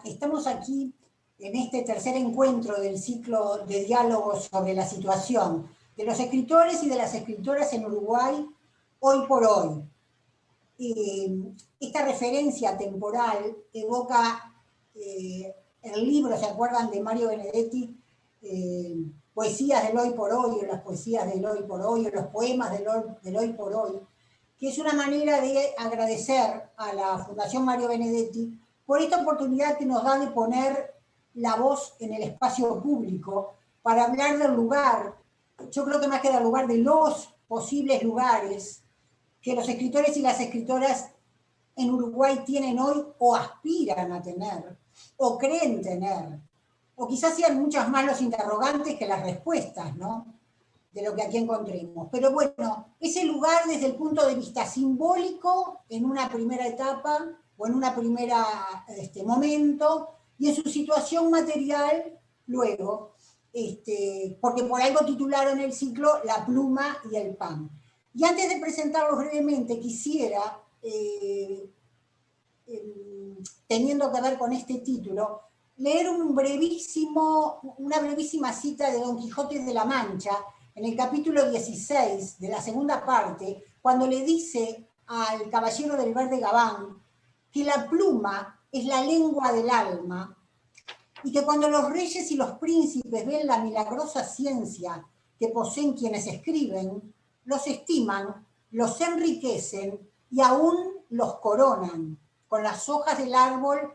estamos aquí en este tercer encuentro del ciclo de diálogos sobre la situación de los escritores y de las escritoras en Uruguay hoy por hoy. Esta referencia temporal evoca el libro, ¿se acuerdan de Mario Benedetti? Poesías del hoy por hoy, o las poesías del hoy por hoy, o los poemas del hoy por hoy, que es una manera de agradecer a la Fundación Mario Benedetti por esta oportunidad que nos da de poner la voz en el espacio público para hablar del lugar, yo creo que más que del lugar, de los posibles lugares que los escritores y las escritoras en Uruguay tienen hoy o aspiran a tener, o creen tener, o quizás sean muchas más los interrogantes que las respuestas, ¿no? De lo que aquí encontremos. Pero bueno, ese lugar desde el punto de vista simbólico, en una primera etapa, o en una primera momento, y en su situación material luego, porque por algo titularon el ciclo La pluma y el pan. Y antes de presentarlos brevemente, quisiera, teniendo que ver con este título, leer una brevísima cita de Don Quijote de la Mancha, en el capítulo 16 de la segunda parte, cuando le dice al caballero del verde gabán que la pluma es la lengua del alma, y que cuando los reyes y los príncipes ven la milagrosa ciencia que poseen quienes escriben, los estiman, los enriquecen y aún los coronan con las hojas del árbol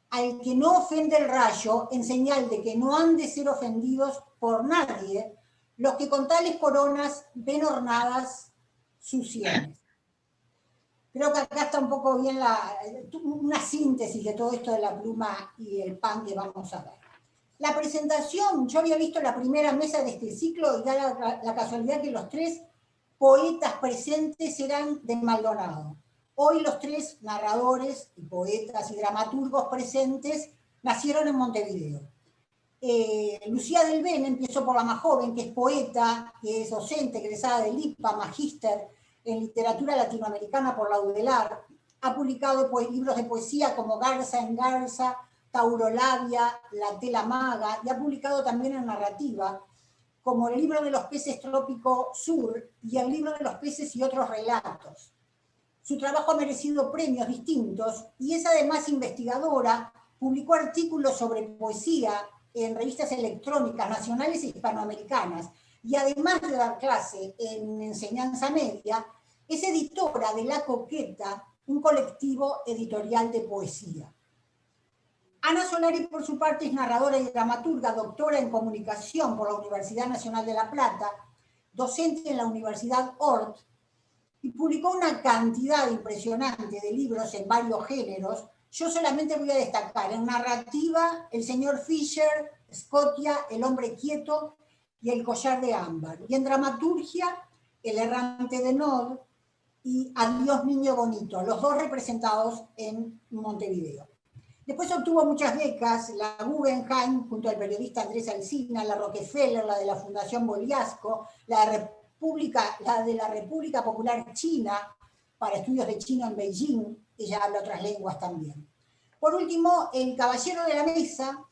al que no ofende el rayo, en señal de que no han de ser ofendidos por nadie los que con tales coronas ven ornadas sus sienes. Creo que acá está un poco bien una síntesis de todo esto de la pluma y el pan que vamos a ver. La presentación, yo había visto la primera mesa de este ciclo y da la casualidad que los tres poetas presentes eran de Maldonado. Hoy los tres narradores, y poetas y dramaturgos presentes nacieron en Montevideo. Lucía del Ben empezó por la más joven, que es poeta, que es docente, egresada del IPA, magíster en literatura latinoamericana por la UDELAR. Ha publicado libros de poesía como Garza en Garza, Taurolabia, La Tela Maga, y ha publicado también en narrativa, como el libro de los peces Trópico Sur y el libro de los peces y otros relatos. Su trabajo ha merecido premios distintos y es además investigadora, publicó artículos sobre poesía en revistas electrónicas nacionales e hispanoamericanas, y además de dar clase en enseñanza media, es editora de La Coqueta, un colectivo editorial de poesía. Ana Solari, por su parte, es narradora y dramaturga, doctora en comunicación por la Universidad Nacional de La Plata, docente en la Universidad Ort, y publicó una cantidad impresionante de libros en varios géneros. Yo solamente voy a destacar en narrativa El señor Fisher, Scotia, El hombre quieto y El collar de ámbar. Y en dramaturgia, El errante de Nod y Adiós niño bonito, los dos representados en Montevideo. Después obtuvo muchas becas, la Guggenheim junto al periodista Andrés Alsina, la Rockefeller, la de la Fundación Bogliasco, la de la República Popular China para estudios de chino en Beijing. Ella habla otras lenguas también. Por último, el caballero de la mesa,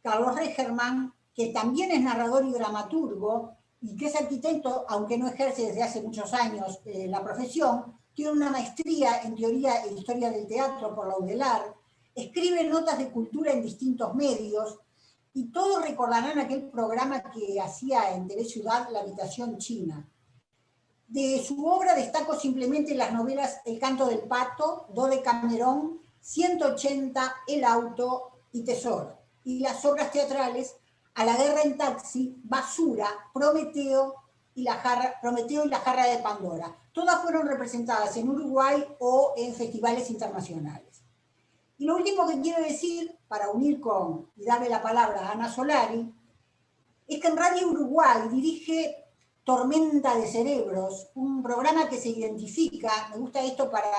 Carlos Regerman, que también es narrador y dramaturgo y que es arquitecto, aunque no ejerce desde hace muchos años la profesión, tiene una maestría en teoría e historia del teatro por la UDELAR, escribe notas de cultura en distintos medios, y todos recordarán aquel programa que hacía en TV Ciudad, La habitación china. De su obra destaco simplemente las novelas El canto del pato, Dodecamerón, 180, El auto y Tesoro, y las obras teatrales A la guerra en taxi, Basura, Prometeo y la jarra de Pandora. Todas fueron representadas en Uruguay o en festivales internacionales. Y lo último que quiero decir, para unir y darle la palabra a Ana Solari, es que en Radio Uruguay dirige Tormenta de Cerebros, un programa que se identifica, me gusta esto para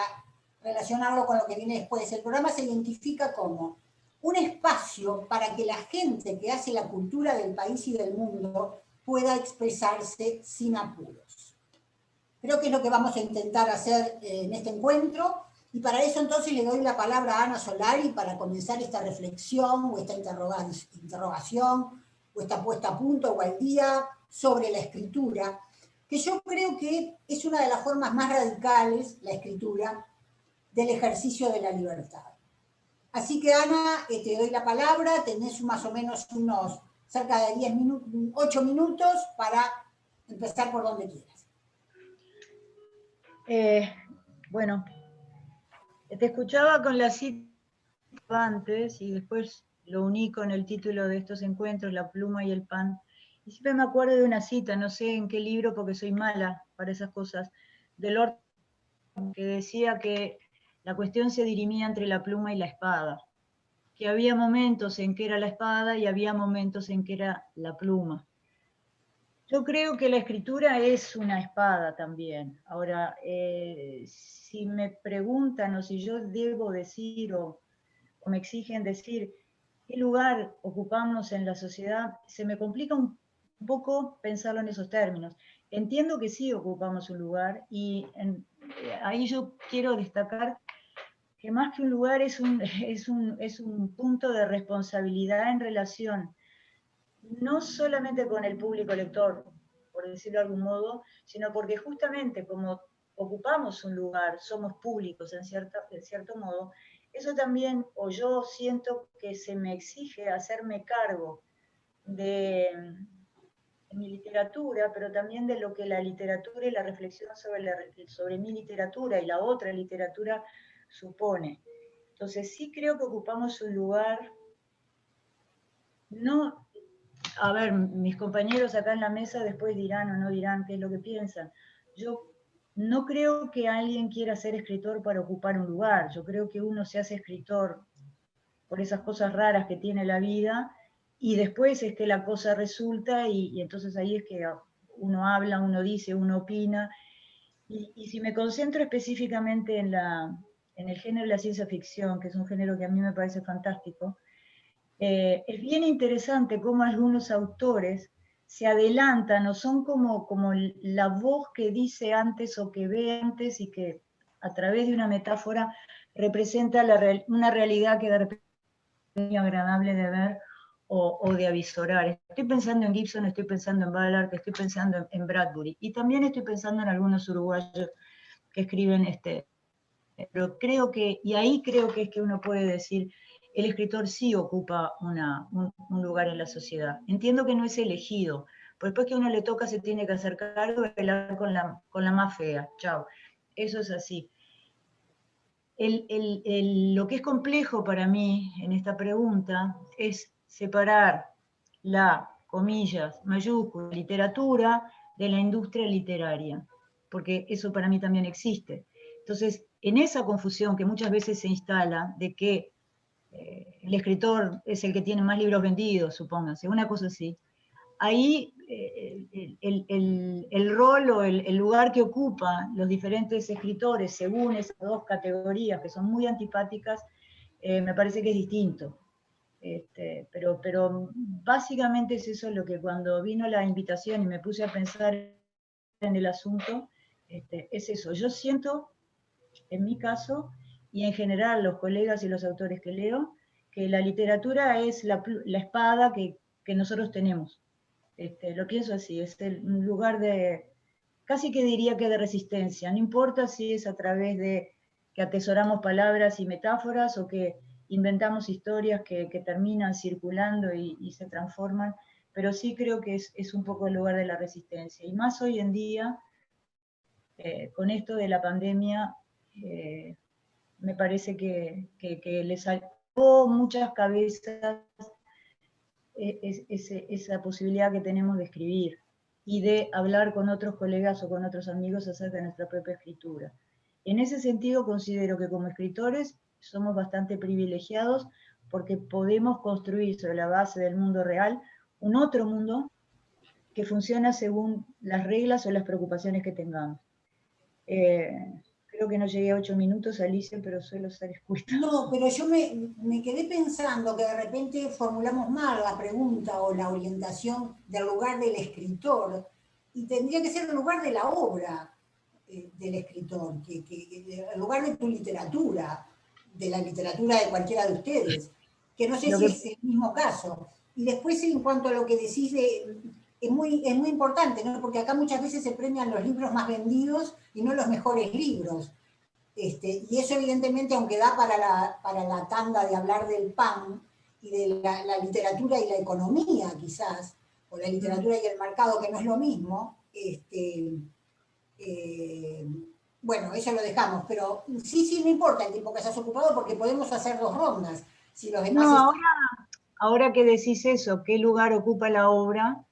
relacionarlo con lo que viene después, el programa se identifica como un espacio para que la gente que hace la cultura del país y del mundo pueda expresarse sin apuros. Creo que es lo que vamos a intentar hacer en este encuentro. Y para eso entonces le doy la palabra a Ana Solari para comenzar esta reflexión o esta interrogación o esta puesta a punto o al día sobre la escritura, que yo creo que es una de las formas más radicales, la escritura, del ejercicio de la libertad. Así que Ana, te doy la palabra, tenés más o menos unos cerca de 10 minutos, 8 minutos para empezar por donde quieras. Bueno, te escuchaba con la cita antes y después lo uní con el título de estos encuentros, La pluma y el pan. Y siempre me acuerdo de una cita, no sé en qué libro porque soy mala para esas cosas, de Lord, que decía que la cuestión se dirimía entre la pluma y la espada, que había momentos en que era la espada y había momentos en que era la pluma. Yo creo que la escritura es una espada también. Ahora, si me preguntan o si yo debo decir o me exigen decir qué lugar ocupamos en la sociedad, se me complica un poco pensarlo en esos términos. Entiendo que sí ocupamos un lugar y ahí yo quiero destacar que más que un lugar es un punto de responsabilidad en relación no solamente con el público lector, por decirlo de algún modo, sino porque justamente como ocupamos un lugar, somos públicos en cierto modo, eso también, o yo siento que se me exige hacerme cargo de mi literatura, pero también de lo que la literatura y la reflexión sobre mi literatura y la otra literatura supone. Entonces sí creo que ocupamos un lugar, no, a ver, mis compañeros acá en la mesa después dirán o no dirán qué es lo que piensan. Yo no creo que alguien quiera ser escritor para ocupar un lugar. Yo creo que uno se hace escritor por esas cosas raras que tiene la vida y después es que la cosa resulta y entonces ahí es que uno habla, uno dice, uno opina. Y si me concentro específicamente en el género de la ciencia ficción, que es un género que a mí me parece fantástico, es bien interesante cómo algunos autores se adelantan o son como la voz que dice antes o que ve antes y que a través de una metáfora representa una realidad que de repente es muy agradable de ver o de avisorar. Estoy pensando en Gibson, estoy pensando en Ballard, estoy pensando en Bradbury y también estoy pensando en algunos uruguayos que escriben pero creo que, y ahí creo que es que uno puede decir, el escritor sí ocupa un lugar en la sociedad. Entiendo que no es elegido, pero después que uno le toca se tiene que hacer cargo de bailar con la más fea. Chao. Eso es así. Lo que es complejo para mí en esta pregunta es separar la, comillas, mayúscula, literatura de la industria literaria, porque eso para mí también existe. Entonces, en esa confusión que muchas veces se instala de que el escritor es el que tiene más libros vendidos, supónganse, una cosa así, ahí el rol o el lugar que ocupan los diferentes escritores según esas dos categorías que son muy antipáticas, me parece que es distinto. Pero básicamente es eso lo que cuando vino la invitación y me puse a pensar en el asunto, es eso. Yo siento, en mi caso, y en general los colegas y los autores que leo, que la literatura es la espada que nosotros tenemos. Lo pienso así, es un lugar de, casi que diría que de resistencia, no importa si es a través de que atesoramos palabras y metáforas o que inventamos historias que terminan circulando y se transforman, pero sí creo que es un poco el lugar de la resistencia. Y más hoy en día, con esto de la pandemia, me parece que le sacó muchas cabezas esa posibilidad que tenemos de escribir y de hablar con otros colegas o con otros amigos acerca de nuestra propia escritura. En ese sentido, considero que como escritores somos bastante privilegiados porque podemos construir sobre la base del mundo real un otro mundo que funciona según las reglas o las preocupaciones que tengamos. Creo que no llegué a 8 minutos, Alicia, pero suelo ser escueta. No, pero yo me quedé pensando que de repente formulamos mal la pregunta o la orientación del lugar del escritor y tendría que ser el lugar de la obra. del escritor, el lugar de tu literatura, de la literatura de cualquiera de ustedes, que no sé si es el mismo caso. Y después, en cuanto a lo que decís, es muy importante, ¿no? Porque acá muchas veces se premian los libros más vendidos y no los mejores libros. Y eso evidentemente, aunque da para la tanda de hablar del pan y de la literatura y la economía quizás, o la literatura y el mercado, que no es lo mismo, bueno, eso lo dejamos, pero sí, no importa el tiempo que hayas ocupado porque podemos hacer 2 rondas. Si los demás no, ahora que decís eso, ¿qué lugar ocupa la obra?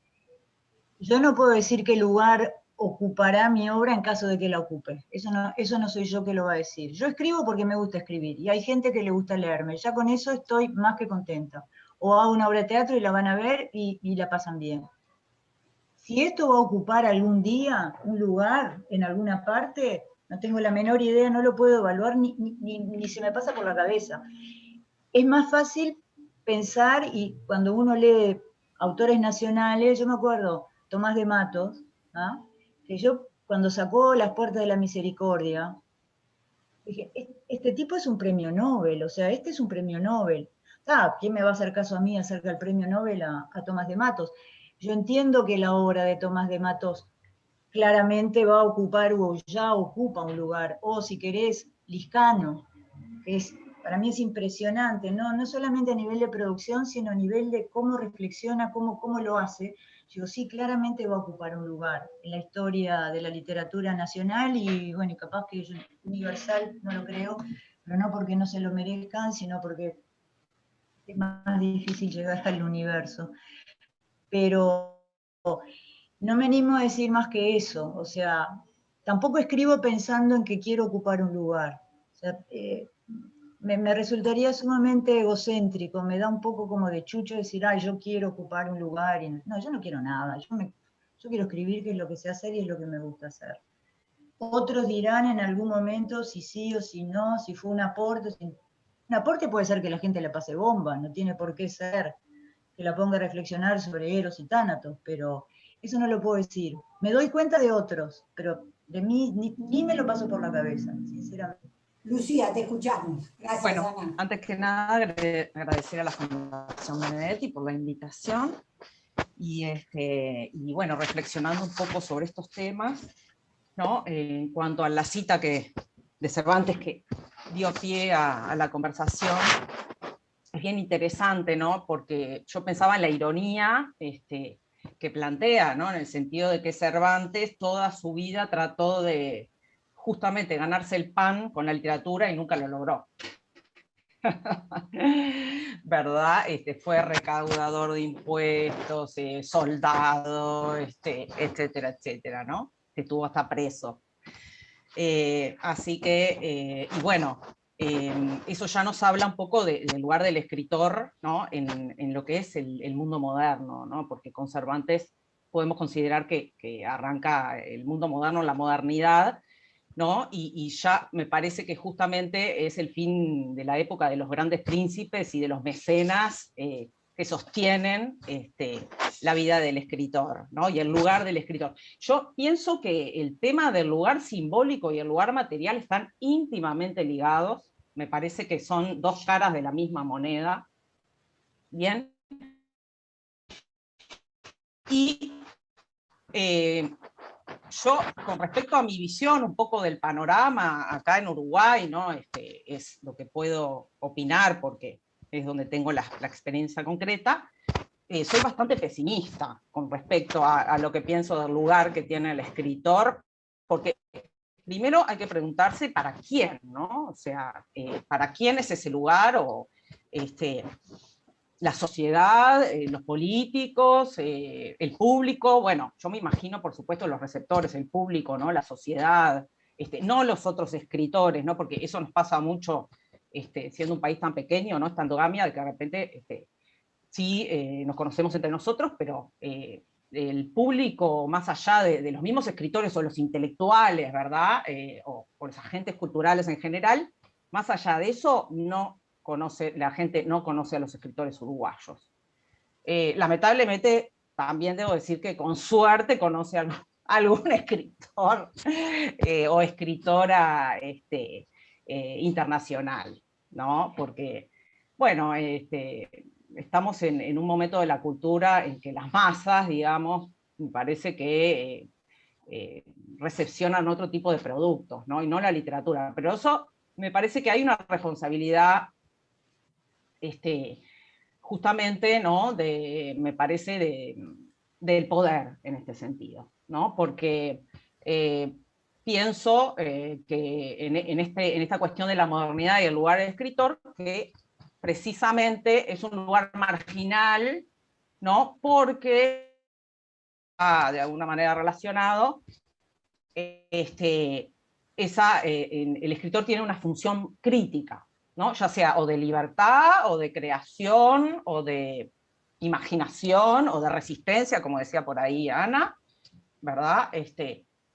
Yo no puedo decir qué lugar ocupará mi obra en caso de que la ocupe. Eso no soy yo que lo va a decir. Yo escribo porque me gusta escribir y hay gente que le gusta leerme. Ya con eso estoy más que contenta. O hago una obra de teatro y la van a ver y la pasan bien. Si esto va a ocupar algún día un lugar en alguna parte, no tengo la menor idea, no lo puedo evaluar ni se me pasa por la cabeza. Es más fácil pensar, y cuando uno lee autores nacionales, yo me acuerdo, Tomás de Matos, ¿ah? Que yo cuando sacó Las Puertas de la Misericordia, dije, este tipo es un premio Nobel, o sea, este es un premio Nobel. ¿Quién me va a hacer caso a mí acerca del premio Nobel a Tomás de Matos? Yo entiendo que la obra de Tomás de Matos claramente va a ocupar o ya ocupa un lugar, o si querés, Liscano, que para mí es impresionante, no solamente a nivel de producción, sino a nivel de cómo reflexiona, cómo lo hace. Digo, sí, claramente va a ocupar un lugar en la historia de la literatura nacional y, bueno, y capaz que universal, no lo creo, pero no porque no se lo merezcan, sino porque es más difícil llegar al universo. Pero no me animo a decir más que eso, o sea, tampoco escribo pensando en que quiero ocupar un lugar. O sea, me resultaría sumamente egocéntrico, me da un poco como de chucho decir, yo quiero ocupar un lugar. No, yo no quiero nada, yo quiero escribir, que es lo que sé hacer y es lo que me gusta hacer. Otros dirán en algún momento si sí o si no, si fue un aporte. Un aporte puede ser que la gente la pase bomba, no tiene por qué ser que la ponga a reflexionar sobre Eros y Tánatos, pero eso no lo puedo decir. Me doy cuenta de otros, pero de mí ni me lo paso por la cabeza, sinceramente. Lucía, te escuchamos. Gracias, bueno, Ana. Antes que nada, agradecer a la Fundación Benedetti por la invitación y bueno, reflexionando un poco sobre estos temas, ¿no? En cuanto a la cita de Cervantes que dio pie a la conversación, es bien interesante, ¿no? Porque yo pensaba en la ironía que plantea, ¿no? En el sentido de que Cervantes toda su vida trató de justamente ganarse el pan con la literatura y nunca lo logró. ¿Verdad? Fue recaudador de impuestos, soldado, etcétera, etcétera, ¿no? Estuvo hasta preso. Así que, y bueno, eso ya nos habla un poco del lugar del escritor, ¿no? En lo que es el mundo moderno, ¿no? Porque con Cervantes podemos considerar que arranca el mundo moderno, la modernidad, ¿no? Y ya me parece que justamente es el fin de la época de los grandes príncipes y de los mecenas que sostienen la vida del escritor, ¿no? Y el lugar del escritor. Yo pienso que el tema del lugar simbólico y el lugar material están íntimamente ligados, me parece que son dos caras de la misma moneda, ¿bien? Y yo, con respecto a mi visión un poco del panorama acá en Uruguay, ¿no? Es lo que puedo opinar porque es donde tengo la experiencia concreta, soy bastante pesimista con respecto a lo que pienso del lugar que tiene el escritor, porque primero hay que preguntarse para quién, ¿no? O sea, para quién es ese lugar, o la sociedad, los políticos, el público. Bueno, yo me imagino, por supuesto, los receptores, el público, ¿no? La sociedad, no los otros escritores, ¿no? Porque eso nos pasa mucho siendo un país tan pequeño, ¿no? Esta endogamia de que de repente sí nos conocemos entre nosotros, pero el público, más allá de los mismos escritores o los intelectuales, ¿verdad? O los agentes culturales en general, más allá de eso, la gente no conoce a los escritores uruguayos. Lamentablemente, también debo decir que con suerte conoce algún escritor o escritora internacional, ¿no? Porque, bueno, estamos en un momento de la cultura en que las masas, digamos, me parece que recepcionan otro tipo de productos, ¿no? Y no la literatura. Pero eso me parece que hay una responsabilidad justamente, ¿no? Me parece del poder en este sentido, ¿no? Porque pienso que en esta cuestión de la modernidad y el lugar del escritor, que precisamente es un lugar marginal, ¿no? Porque de alguna manera relacionado, el escritor tiene una función crítica, ¿no? Ya sea o de libertad, o de creación, o de imaginación, o de resistencia, como decía por ahí Ana, ¿verdad?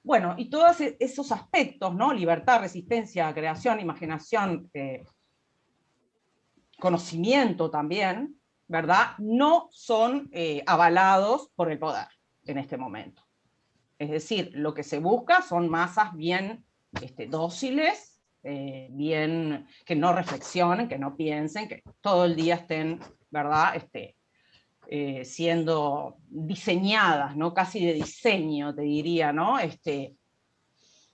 Bueno, y todos esos aspectos, ¿no? Libertad, resistencia, creación, imaginación, conocimiento también, ¿verdad? No son avalados por el poder en este momento. Es decir, lo que se busca son masas bien dóciles, bien, que no reflexionen, que no piensen, que todo el día estén, ¿verdad? Siendo diseñadas, ¿no? Casi de diseño, te diría, ¿no?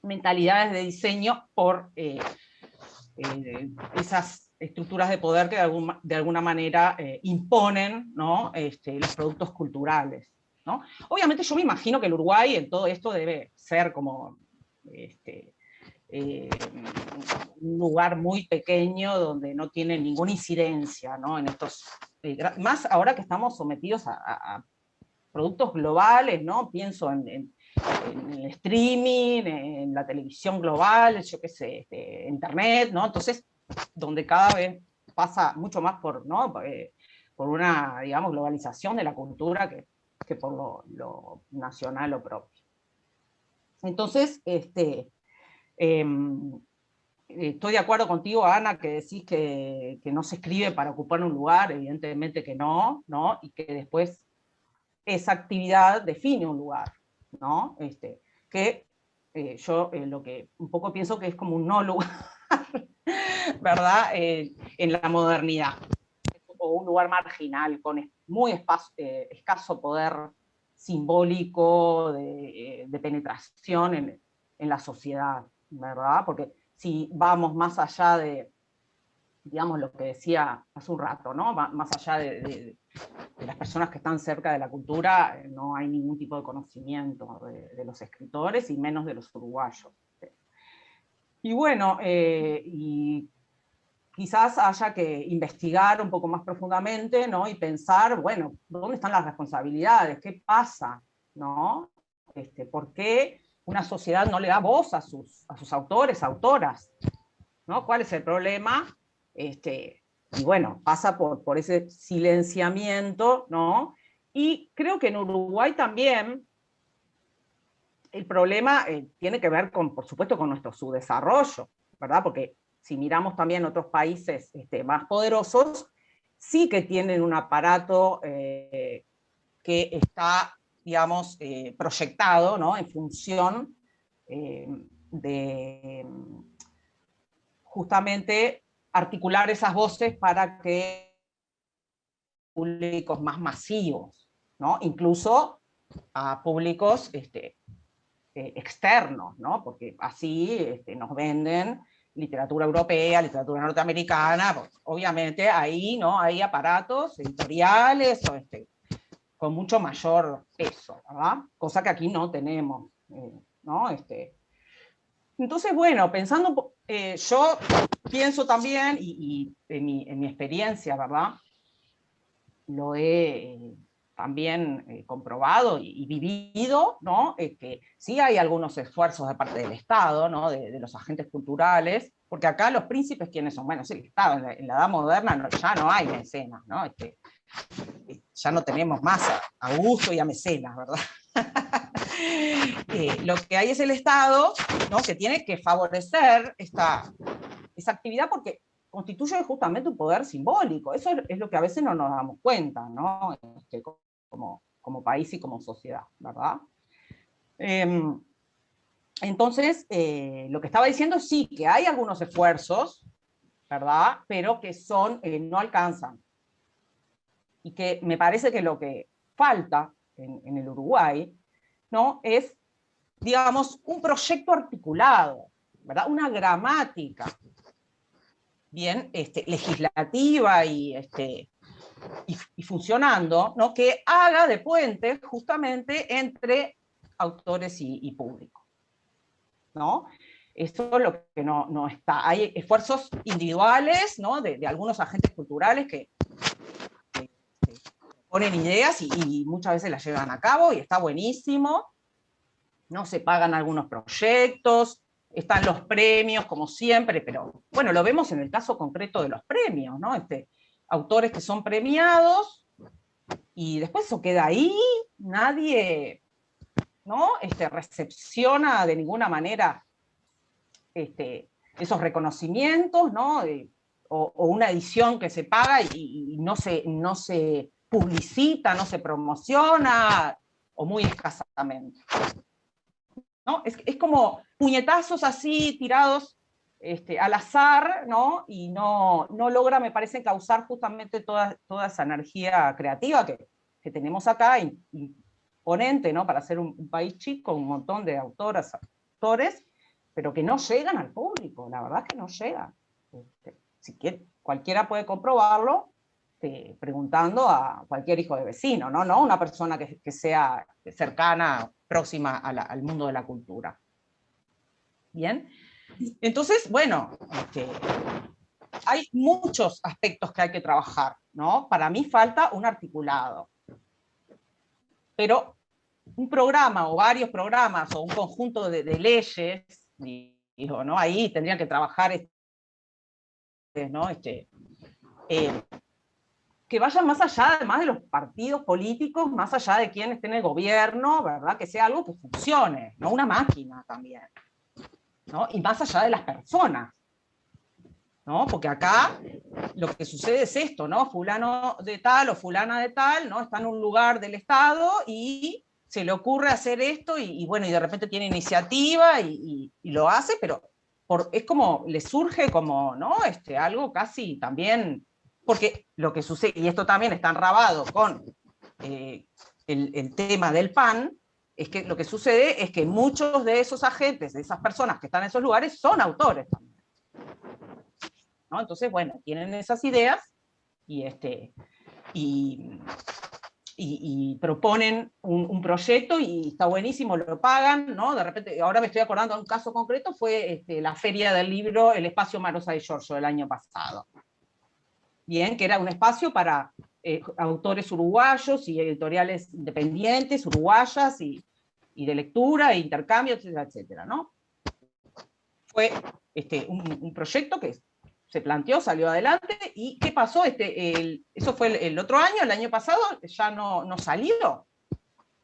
Mentalidades de diseño por esas estructuras de poder que de alguna manera imponen, ¿no? Los productos culturales, ¿no? Obviamente yo me imagino que el Uruguay en todo esto debe ser como un lugar muy pequeño donde no tiene ninguna incidencia, ¿no? En estos, más ahora que estamos sometidos a productos globales, ¿no? Pienso en el streaming, en la televisión global, yo qué sé, internet, ¿no? Entonces, donde cada vez pasa mucho más por, ¿no? Por una, digamos, globalización de la cultura que por lo nacional o propio. Entonces, estoy de acuerdo contigo, Ana, que decís que no se escribe para ocupar un lugar, evidentemente que no, ¿no? Y que después esa actividad define un lugar, ¿no? Que yo lo que un poco pienso que es como un no lugar, ¿verdad? En la modernidad, o un lugar marginal, con muy escaso poder simbólico de penetración en la sociedad, ¿verdad? Porque si vamos más allá de, digamos, lo que decía hace un rato, ¿no? Más allá de las personas que están cerca de la cultura, no hay ningún tipo de conocimiento de los escritores y menos de los uruguayos. Y bueno, y quizás haya que investigar un poco más profundamente, ¿no? Y pensar, bueno, ¿dónde están las responsabilidades? ¿Qué pasa? ¿No? ¿Por qué una sociedad no le da voz a sus autores, autoras? ¿No? ¿Cuál es el problema? Y bueno, pasa por ese silenciamiento, ¿no? Y creo que en Uruguay también el problema tiene que ver con, por supuesto, con nuestro subdesarrollo, ¿verdad? Porque si miramos también otros países más poderosos, sí que tienen un aparato que está, digamos, proyectado, ¿no? En función de justamente articular esas voces para que públicos más masivos, ¿no? Incluso a públicos externos, ¿no? Porque así nos venden literatura europea, literatura norteamericana, pues, obviamente ahí, ¿no? Hay aparatos editoriales con mucho mayor peso, ¿verdad? Cosa que aquí no tenemos, ¿no? Entonces, bueno, pensando, yo pienso también, y en mi experiencia, ¿verdad? Lo he también comprobado y vivido, ¿no? Que sí hay algunos esfuerzos de parte del Estado, ¿no? De los agentes culturales, porque acá los príncipes, ¿quiénes son? Bueno, sí, el Estado, en la Edad Moderna ya no hay mecenas, ¿no? Ya no tenemos más a Augusto y a mecenas, ¿verdad? Lo que hay es el Estado, ¿no? Que tiene que favorecer esa actividad porque constituye justamente un poder simbólico. Eso es lo que a veces no nos damos cuenta, ¿no? Como país y como sociedad, ¿verdad? Entonces, lo que estaba diciendo es sí, que hay algunos esfuerzos, ¿verdad? Pero que no alcanzan. Y que me parece que lo que falta en el Uruguay, ¿no? Es, digamos, un proyecto articulado, ¿verdad? Una gramática bien legislativa y funcionando, ¿no? Que haga de puente justamente entre autores y público, ¿no? Eso es lo que no está. Hay esfuerzos individuales, ¿no? de algunos agentes culturales que ponen ideas y muchas veces las llevan a cabo y está buenísimo. No se pagan algunos proyectos, están los premios como siempre, pero bueno, lo vemos en el caso concreto de los premios, ¿no? Autores que son premiados y después eso queda ahí, nadie, ¿no? Recepciona de ninguna manera esos reconocimientos, ¿no? O una edición que se paga y no se publicita, no se promociona, o muy escasamente. ¿No? Es como puñetazos así tirados al azar, ¿no? Y no logra, me parece, causar justamente toda esa energía creativa que tenemos acá, imponente, ¿no? Para ser un país chico, un montón de autores, pero que no llegan al público, la verdad es que no llegan. Cualquiera puede comprobarlo preguntando a cualquier hijo de vecino, no una persona que sea cercana, próxima al mundo de la cultura. Bien, entonces, bueno, hay muchos aspectos que hay que trabajar, ¿no? Para mí falta un articulado. Pero un programa o varios programas o un conjunto de leyes, digo, ¿no? Ahí tendrían que trabajar ¿no? Que vayan más allá, además de los partidos políticos, más allá de quién esté en el gobierno, ¿verdad? Que sea algo que funcione, no una máquina también, ¿no? Y más allá de las personas, ¿no? Porque acá lo que sucede es esto, ¿no? Fulano de tal o fulana de tal, ¿no? Está en un lugar del Estado y se le ocurre hacer esto y bueno, y de repente tiene iniciativa y lo hace, pero es como, le surge como, ¿no? Algo casi también, porque lo que sucede, y esto también está enrabado con el tema del PAN, es que lo que sucede es que muchos de esos agentes, de esas personas que están en esos lugares, son autores también, ¿no? Entonces, bueno, tienen esas ideas y proponen un proyecto y está buenísimo, lo pagan, ¿no? De repente, ahora me estoy acordando de un caso concreto, fue la Feria del Libro, el Espacio Marosa de Giorgio, del año pasado. Bien, que era un espacio para autores uruguayos y editoriales independientes, uruguayas, y de lectura, e intercambio, etcétera, etcétera, ¿no? Fue un proyecto que se planteó, salió adelante, y ¿qué pasó? Eso fue el otro año, el año pasado ya no salió,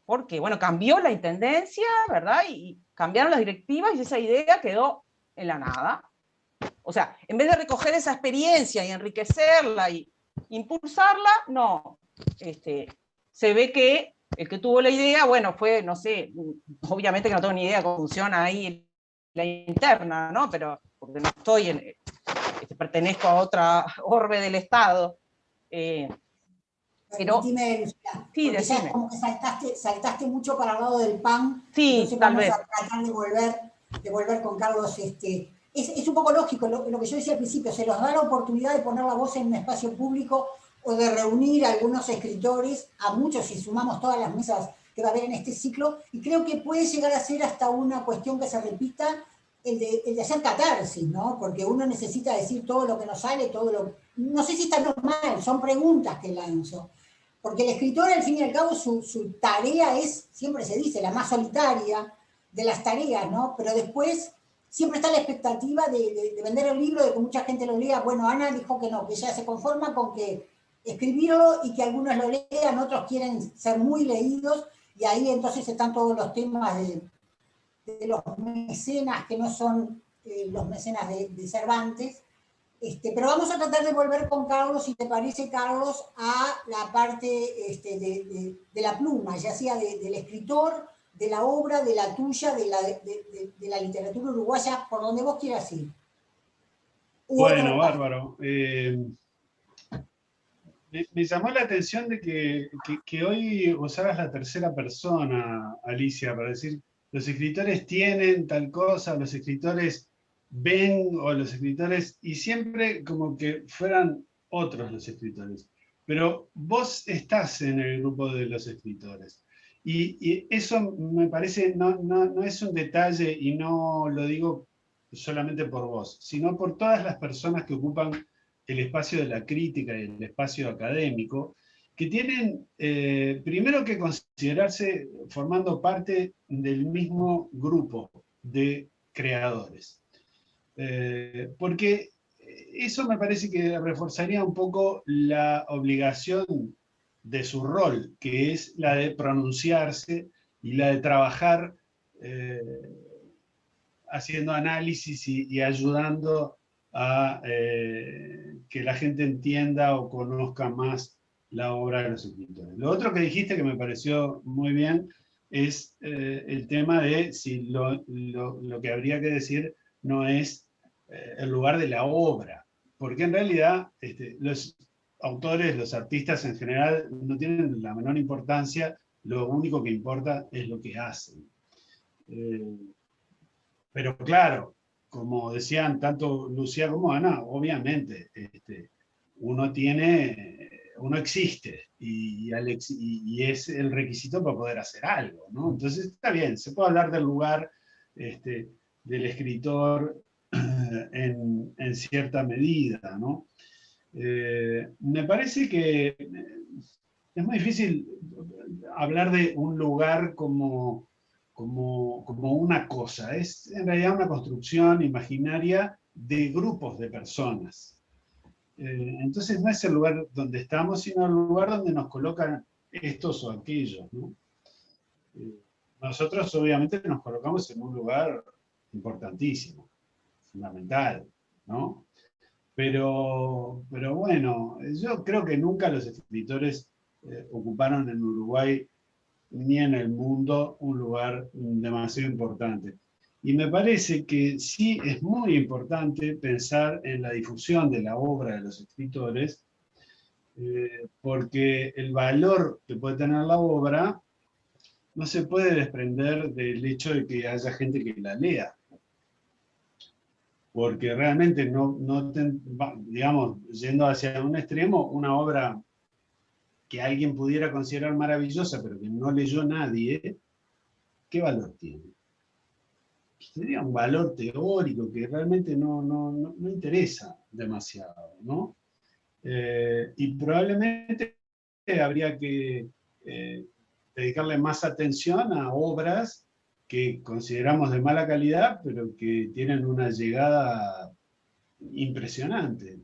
porque, bueno, cambió la intendencia, ¿verdad? Y cambiaron las directivas y esa idea quedó en la nada. O sea, en vez de recoger esa experiencia y enriquecerla y impulsarla, no. Se ve que el que tuvo la idea, bueno, fue, no sé, obviamente que no tengo ni idea cómo funciona ahí la interna, ¿no? Pero porque no estoy pertenezco a otra orbe del Estado. Permitime, Lucila, sí, porque ya es como que saltaste mucho para el lado del PAN, sí, entonces vamos a tratar de volver con Carlos. Es un poco lógico lo que yo decía al principio, se nos da la oportunidad de poner la voz en un espacio público o de reunir a algunos escritores, a muchos, si sumamos todas las mesas que va a haber en este ciclo, y creo que puede llegar a ser hasta una cuestión que se repita, el de hacer catarsis, ¿no? Porque uno necesita decir todo lo que nos sale, no sé si está normal, son preguntas que lanzo. Porque el escritor, al fin y al cabo, su tarea es, siempre se dice, la más solitaria de las tareas, ¿no? Pero después siempre está la expectativa de vender el libro, de que mucha gente lo lea. Bueno, Ana dijo que no, que ella se conforma con que escribirlo y que algunos lo lean, otros quieren ser muy leídos, y ahí entonces están todos los temas de los mecenas que no son los mecenas de Cervantes. Pero vamos a tratar de volver con Carlos, si te parece, Carlos, a la parte de la pluma, ya sea del escritor, de la obra, de la tuya, de la literatura uruguaya, por donde vos quieras ir. Bueno, bárbaro. Me llamó la atención de que hoy usaras la tercera persona, Alicia, para decir, los escritores tienen tal cosa, los escritores ven, o los escritores, y siempre como que fueran otros los escritores. Pero vos estás en el grupo de los escritores. Y eso me parece, no es un detalle, y no lo digo solamente por vos, sino por todas las personas que ocupan el espacio de la crítica y el espacio académico, que tienen primero que considerarse formando parte del mismo grupo de creadores. Porque eso me parece que reforzaría un poco la obligación de su rol, que es la de pronunciarse y la de trabajar haciendo análisis y ayudando a que la gente entienda o conozca más la obra de los escritores. Lo otro que dijiste que me pareció muy bien es el tema de si lo que habría que decir no es el lugar de la obra, porque en realidad los autores, los artistas en general no tienen la menor importancia, lo único que importa es lo que hacen. Pero claro, como decían tanto Lucía como Ana, obviamente uno existe y es el requisito para poder hacer algo, ¿no? Entonces está bien, se puede hablar del lugar del escritor en cierta medida, ¿no? Me parece que es muy difícil hablar de un lugar como una cosa. Es en realidad una construcción imaginaria de grupos de personas. Entonces no es el lugar donde estamos, sino el lugar donde nos colocan estos o aquellos, ¿no? Nosotros obviamente nos colocamos en un lugar importantísimo, fundamental, ¿no? Pero bueno, yo creo que nunca los escritores ocuparon en Uruguay ni en el mundo un lugar demasiado importante. Y me parece que sí es muy importante pensar en la difusión de la obra de los escritores, porque el valor que puede tener la obra no se puede desprender del hecho de que haya gente que la lea. Porque realmente digamos, yendo hacia un extremo, una obra que alguien pudiera considerar maravillosa, pero que no leyó nadie, ¿qué valor tiene? Sería un valor teórico que realmente no interesa demasiado, ¿no? Y probablemente habría que dedicarle más atención a obras que consideramos de mala calidad, pero que tienen una llegada impresionante.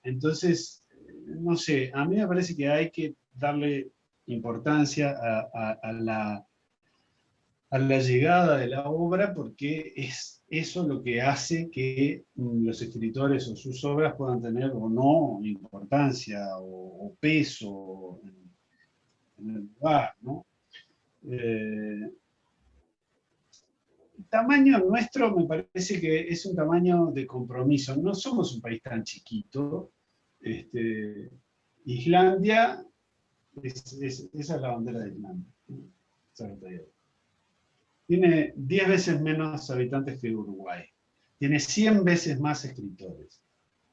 Entonces, no sé, a mí me parece que hay que darle importancia a la llegada de la obra, porque es eso lo que hace que los escritores o sus obras puedan tener o no importancia o peso en el lugar, ¿no? El tamaño nuestro me parece que es un tamaño de compromiso. No somos un país tan chiquito. Islandia, esa es la bandera de Islandia. Tiene 10 veces menos habitantes que Uruguay. Tiene 100 veces más escritores.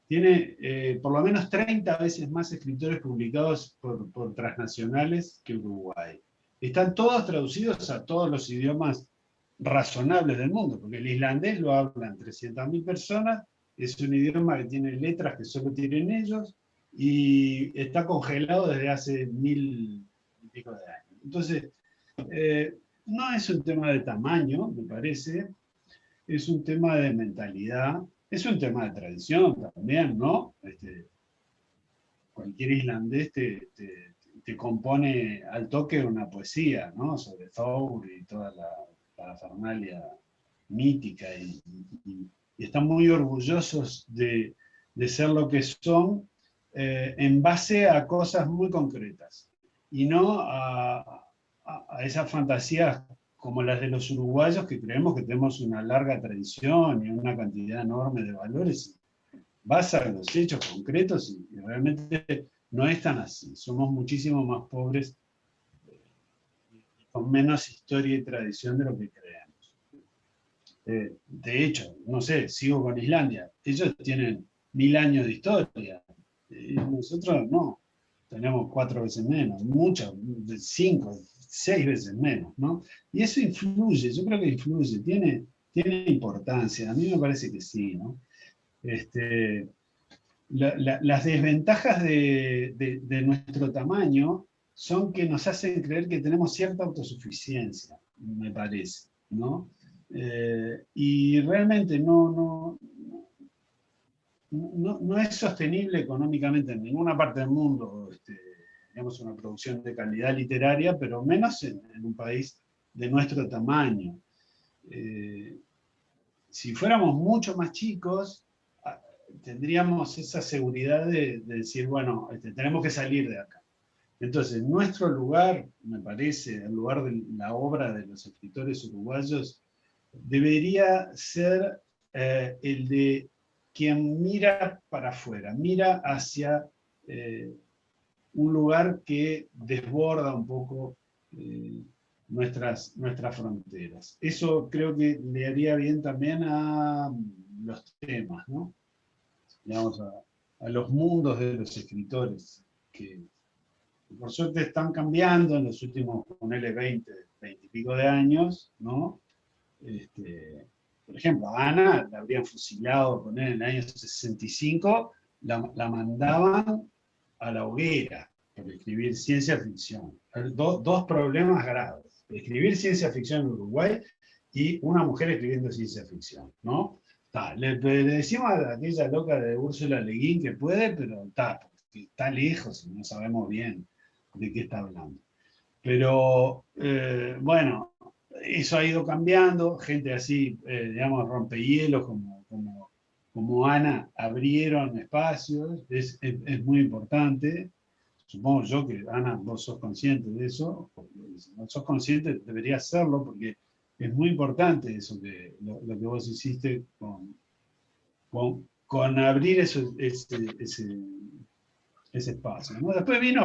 Tiene por lo menos 30 veces más escritores publicados por transnacionales que Uruguay. Están todos traducidos a todos los idiomas razonables del mundo, porque el islandés lo hablan 300.000 personas, es un idioma que tiene letras que solo tienen ellos, y está congelado desde hace 1000 y pico de años. Entonces, no es un tema de tamaño, me parece, es un tema de mentalidad, es un tema de tradición también, ¿no? Cualquier islandés te compone al toque una poesía, ¿no? Sobre Thor y toda la parafernalia mítica, y están muy orgullosos de ser lo que son en base a cosas muy concretas, y no a a esas fantasías como las de los uruguayos, que creemos que tenemos una larga tradición y una cantidad enorme de valores, basa en los hechos concretos y realmente no es tan así. Somos muchísimo más pobres y con menos historia y tradición de lo que creemos. De hecho, no sé, sigo con Islandia. Ellos tienen 1000 años de historia. Y nosotros no. Tenemos 4 veces menos, muchas, 5, 6 veces menos, ¿no? Y eso influye, yo creo que influye, tiene importancia. A mí me parece que sí, ¿no? Las desventajas de nuestro tamaño son que nos hacen creer que tenemos cierta autosuficiencia, me parece, ¿no? Y realmente no es sostenible económicamente en ninguna parte del mundo, digamos, una producción de calidad literaria, pero menos en un país de nuestro tamaño. Si fuéramos mucho más chicos, tendríamos esa seguridad de decir, bueno, tenemos que salir de acá. Entonces, nuestro lugar, me parece, el lugar de la obra de los escritores uruguayos, debería ser el de quien mira para afuera, mira hacia un lugar que desborda un poco nuestras fronteras. Eso creo que le haría bien también a los temas, ¿no? Digamos, a los mundos de los escritores, que por suerte están cambiando en los últimos, ponele 20 y pico de años, ¿no? Por ejemplo, a Ana la habrían fusilado, poner en el año 65, la mandaban a la hoguera por escribir ciencia ficción. Dos problemas graves: escribir ciencia ficción en Uruguay y una mujer escribiendo ciencia ficción, ¿no? Le decimos a aquella loca de Úrsula Le Guin que puede, pero está lejos y no sabemos bien de qué está hablando. Pero bueno, eso ha ido cambiando. Gente así, digamos, rompehielos como Ana, abrieron espacios. Es muy importante. Supongo yo que, Ana, vos sos consciente de eso. Si no sos consciente, deberías serlo, porque es muy importante eso lo que vos hiciste con abrir ese espacio, ¿no? Después vino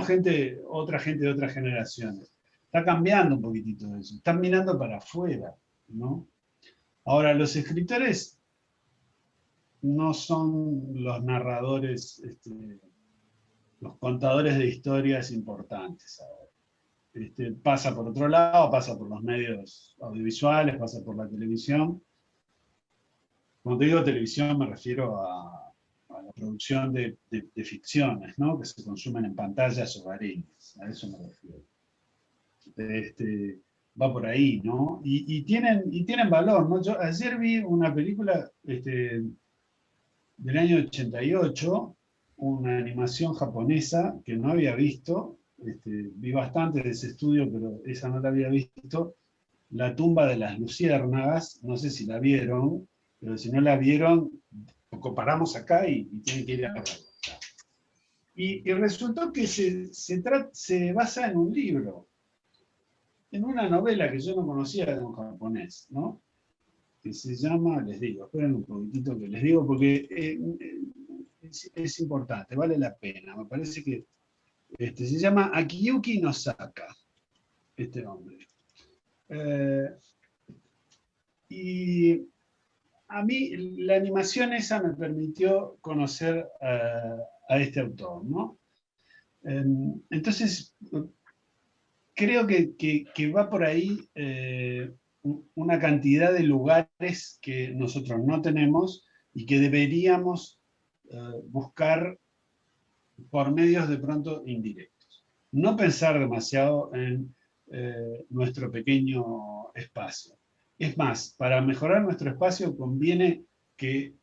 otra gente de otras generaciones. Está cambiando un poquitito eso. Están mirando para afuera, ¿no? Ahora, los escritores no son los narradores, los contadores de historias importantes ahora. Pasa por otro lado, pasa por los medios audiovisuales, pasa por la televisión. Cuando digo televisión me refiero a la producción de ficciones, ¿no? Que se consumen en pantallas hogareñas, a eso me refiero. Va por ahí, ¿no? Y tienen valor, ¿no? Yo ayer vi una película del año 88, una animación japonesa que no había visto. Vi bastante de ese estudio, pero esa no la había visto. La tumba de las luciérnagas, no sé si la vieron, pero si no la vieron, comparamos acá y tienen que ir a verla. Y resultó que se basa en un libro, en una novela que yo no conocía de un japonés, ¿no? Que se llama, les digo, esperen un poquitito que les digo, porque es importante, vale la pena. Me parece que se llama Akiyuki Nosaka, este hombre. Y a mí la animación esa me permitió conocer a este autor, ¿no? Entonces, creo que va por ahí una cantidad de lugares que nosotros no tenemos y que deberíamos buscar por medios de pronto indirectos. No pensar demasiado en nuestro pequeño espacio. Es más, para mejorar nuestro espacio conviene que,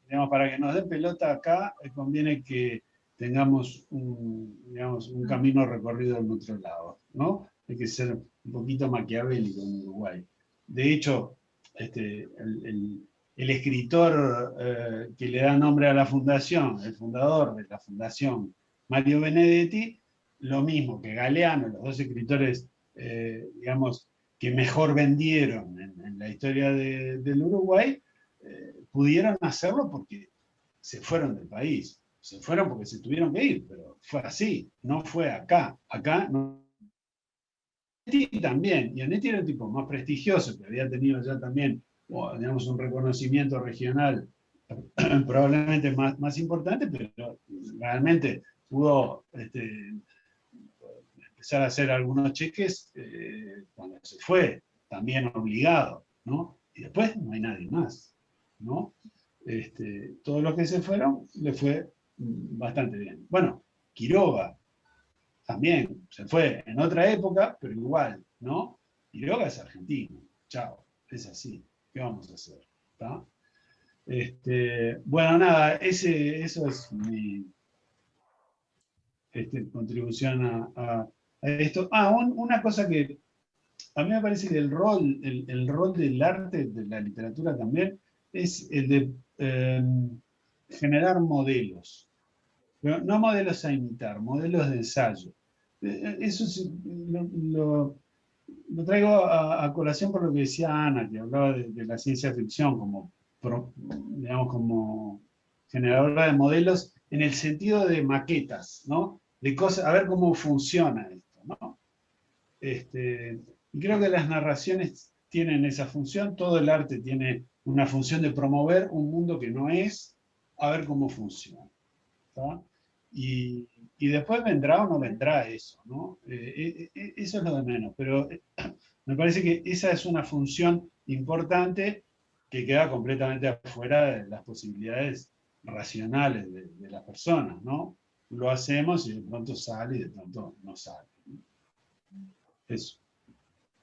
digamos, para que nos den pelota acá, conviene que tengamos un camino recorrido en otro lado, ¿no? Hay que ser un poquito maquiavélico en Uruguay. De hecho, el escritor que le da nombre a la fundación, el fundador de la fundación, Mario Benedetti, lo mismo que Galeano, los dos escritores, digamos, que mejor vendieron en la historia del Uruguay, pudieron hacerlo porque se fueron del país. Se fueron porque se tuvieron que ir, pero fue así, no fue acá. Acá no. Onetti también, y Onetti era un tipo más prestigioso, que había tenido ya también, digamos, un reconocimiento regional probablemente más importante, pero realmente pudo empezar a hacer algunos cheques cuando se fue, también obligado, ¿no? Y después no hay nadie más, ¿no? Todos los que se fueron le fue bastante bien. Bueno, Quiroga también se fue en otra época, pero igual, ¿no? Quiroga es argentino, chao, es así, ¿qué vamos a hacer? ¿Está? Bueno, nada, eso es mi contribución a esto. Una cosa que a mí me parece que el rol del arte, de la literatura también, es el de generar modelos. Pero no modelos a imitar, modelos de ensayo. Eso lo traigo a colación por lo que decía Ana, que hablaba de la ciencia ficción como, digamos, como generadora de modelos en el sentido de maquetas, ¿no? De cosas, a ver cómo funciona esto, ¿no? Y creo que las narraciones tienen esa función, todo el arte tiene una función de promover un mundo que no es, a ver cómo funciona. ¿Tá? Y después vendrá o no vendrá eso, ¿no? Eso es lo de menos, pero me parece que esa es una función importante que queda completamente afuera de las posibilidades racionales de las personas, ¿no? Lo hacemos y de pronto sale y de pronto no sale. Eso.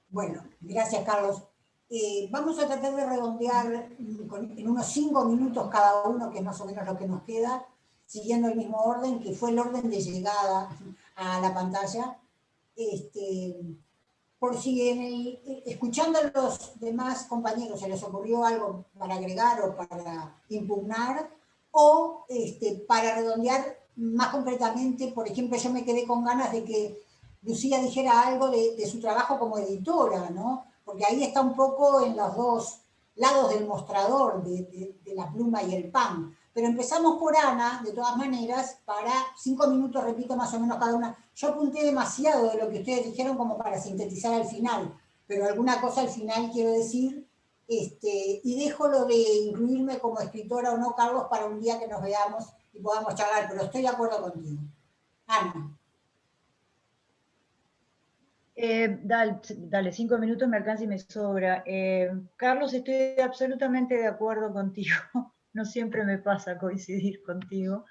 Bueno, gracias, Carlos. Vamos a tratar de redondear en unos 5 minutos cada uno, que es más o menos lo que nos queda, siguiendo el mismo orden, que fue el orden de llegada a la pantalla. Por si escuchando a los demás compañeros se les ocurrió algo para agregar o para impugnar, o para redondear más concretamente, por ejemplo, yo me quedé con ganas de que Lucía dijera algo de su trabajo como editora, ¿no? Porque ahí está un poco en los dos lados del mostrador de la pluma y el pan. Pero empezamos por Ana, de todas maneras, para 5 minutos, repito, más o menos cada una. Yo apunté demasiado de lo que ustedes dijeron como para sintetizar al final, pero alguna cosa al final quiero decir, y dejo lo de incluirme como escritora o no, Carlos, para un día que nos veamos y podamos charlar, pero estoy de acuerdo contigo. Ana. Dale, 5 minutos me alcanza y me sobra. Carlos, estoy absolutamente de acuerdo contigo. No siempre me pasa coincidir contigo.